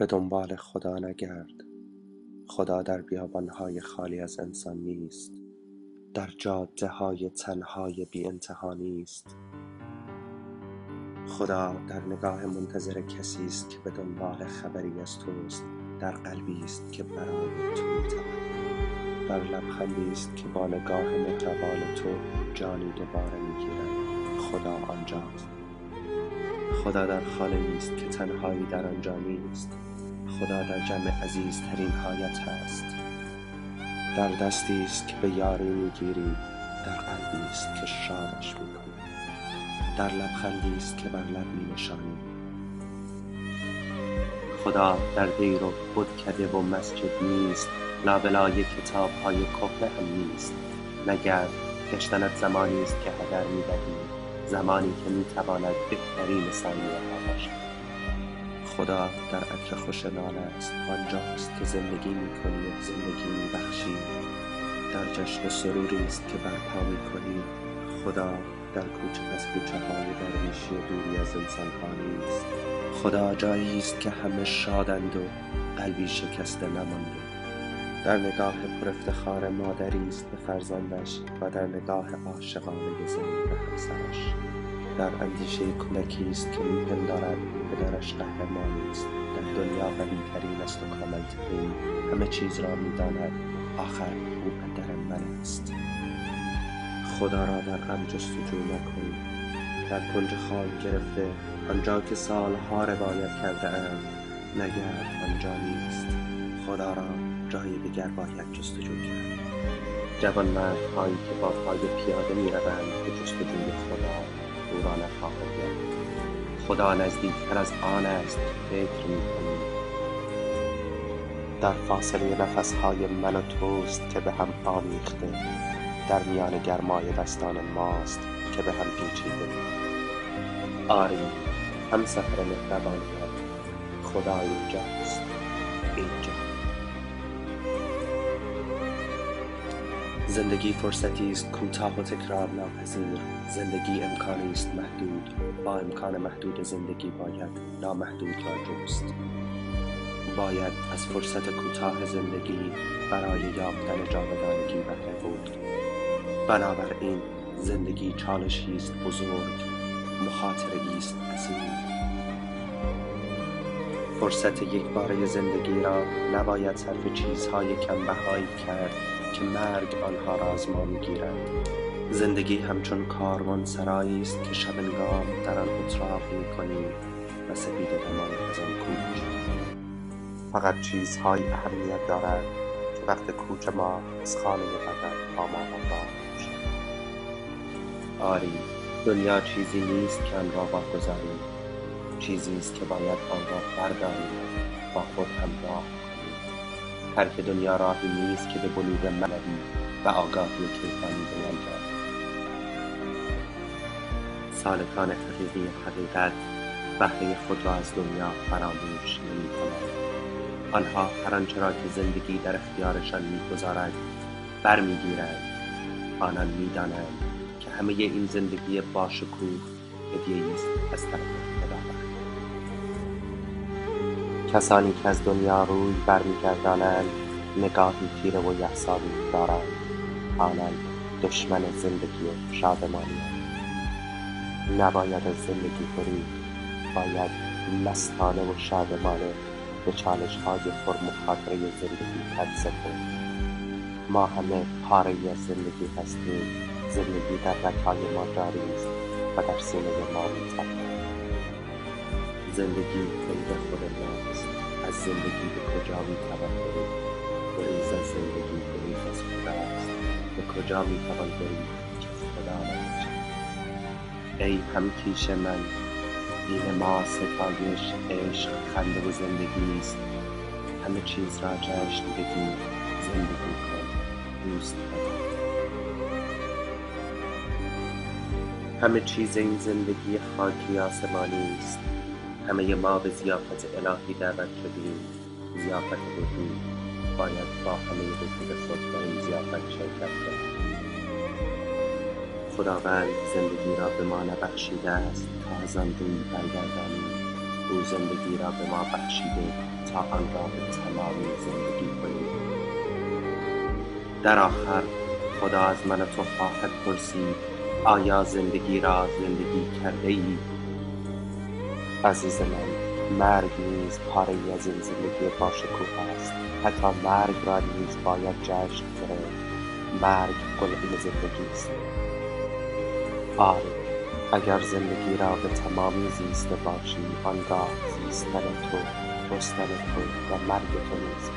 به دنبال خدا نگرد. خدا در بیابانهای خالی از انسان نیست. در جاده‌های تنهای بی انتها نیست. خدا در نگاه منتظر کسی است که به دنبال خبری از توست. در قلبی است که برای تو می‌تپد. در لبخندی است که با نگاه مهربان تو جانی دوباره می‌گیرد. خدا آنجاست. خدا در خانه‌ای است که تنهایی در آنجا نیست. خدا در جمع عزیزترین هایت هست. در دستی است که به یاری میگیری. در قلبی است که شادش میکنی. در لبخندی است که بر لب مینشانی. خدا در دیر و بتکده و مسجد نیست. لابلای کتاب‌های کهنه هم نیست. نگرد، گشتنت زمانی است که هدر می‌دهی. زمانی که میتواند بهترین ثانیه ها باشد. خدا در عطر خوش نان است. آنجاست که زندگی میکنی و زندگی میبخشی. در جشن سروری است که برپا میکنی. خدا در کوچه از کوچه های درویشی و دوری از انسان ها نیست. خدا جایی است که همه شادند و قلبی شکسته نمانده. در نگاه پر افتخار مادری است به فرزندش و در نگاه عاشقانه زن به همسرش. در اندیشه کودکی است که میپندارد پدرش قهرمانی است. در دنیا قوی‌ترین است و کامل‌ترین. همه چیز را میداند. آخر او پدر من است. خدا را در غم جستجو نکن. در کنج خال گرفته آنجا که سالها روایت کرده اند نگرد، آنجا نیست. خدا را جای دیگر باید جستجو کرد. جوانمردهایی که با پای پیاده میروند به جستجوی خدا او را نخواهد یافت. خدا نزدیکتر از آن است که فکر می‌کنی. در فاصله نفسهای من و توست که به هم آمیخته. در میان گرمای دستان ماست که به هم پیچیده. آری، همسفر مهربانیت، خدا اینجاست. اینجا زندگی فرصتی است کوتاه و تکرار ناپذیر. زندگی امکانی است محدود. با امکان محدود زندگی باید نامحدود را جست. باید از فرصت کوتاه زندگی برای یافتن جاودانگی بهره برد. بنابراین زندگی چالشی است بزرگ، مخاطره‌ای است عظیم. فرصت یکباره زندگی را نباید صرف چیزهای کمبهایی کرد که مرگ آنها را از ما می‌گیرد. زندگی همچون کاروان سرایی است که شبنگام در آن اتراق می‌کنیم و سپید دمای از آن کوچ. فقط چیزهای اهمیت دارد که وقت کوچ ما از خانه بدر با ما همراه باشد. آری، دنیا چیزی نیست که آن را واگذاریم. چیزی است که باید آن را برداریم، با خود همراه کنیم. ترک دنیا راهی نیست که به بلوغ معنوی و آگاهی کیفانی بیانجامد. سالکان حقیقی حقیقت بهره خود را از دنیا فراموش نمی‌کنند. آنها هر آنچه را که زندگی در اختیارشان می‌گذارد برمی‌گیرند. آنان می‌دانند که همه این زندگی باشکوه هدیه‌ای است از طرف خداوند. کسانی که از دنیا روی برمی‌گردانند نگاهی تیره و یأس‌آلود دارند. آنان دشمن زندگی و شادمانی‌اند. نباید از زندگی برید. باید مستانه و شادمانه به چالش‌های پرمخاطره زندگی حدس کنید. ما همه پاره‌ای از زندگی هستیم. زندگی در رگ‌های ما جاری است و در سینه ما می‌تپد. زندگی غیر خود ماست. از زندگی به کجا می‌توان برید؟ گریز از زندگی گریز از خداست. به کجا می‌توان برید که خدا نباشد؟ ای همکیش من، دین ما ستایش، عشق، خنده و زندگی است. همه چیز را جشن بگیر، زندگی کن، دوست کن. همه چیز این زندگی خاکی آسمانی است. همه ما به ضیافت الهی دعوت شدیم. ضیافت وجود. باید با همه وجود خود در این ضیافت شرکت کنیم. خداوند زندگی را به ما نبخشیده است تا از آن روی برگردانیم. او زندگی را به ما بخشیده تا آن را به تمامی زندگی کنیم. در آخر خدا از من و تو خواهد پرسید آیا زندگی را زندگی کرده ای؟ عزیز من، مرگ نیز پاره‌ای از این زندگی باشکوه است. حتی مرگ را نیز باید جشن گرفت. مرگ قلعه زندگی است. آری، اگر زندگی را به تمامی زیسته باشی، آنگاه زیستن تو، رستن تو و مرگ تو نیز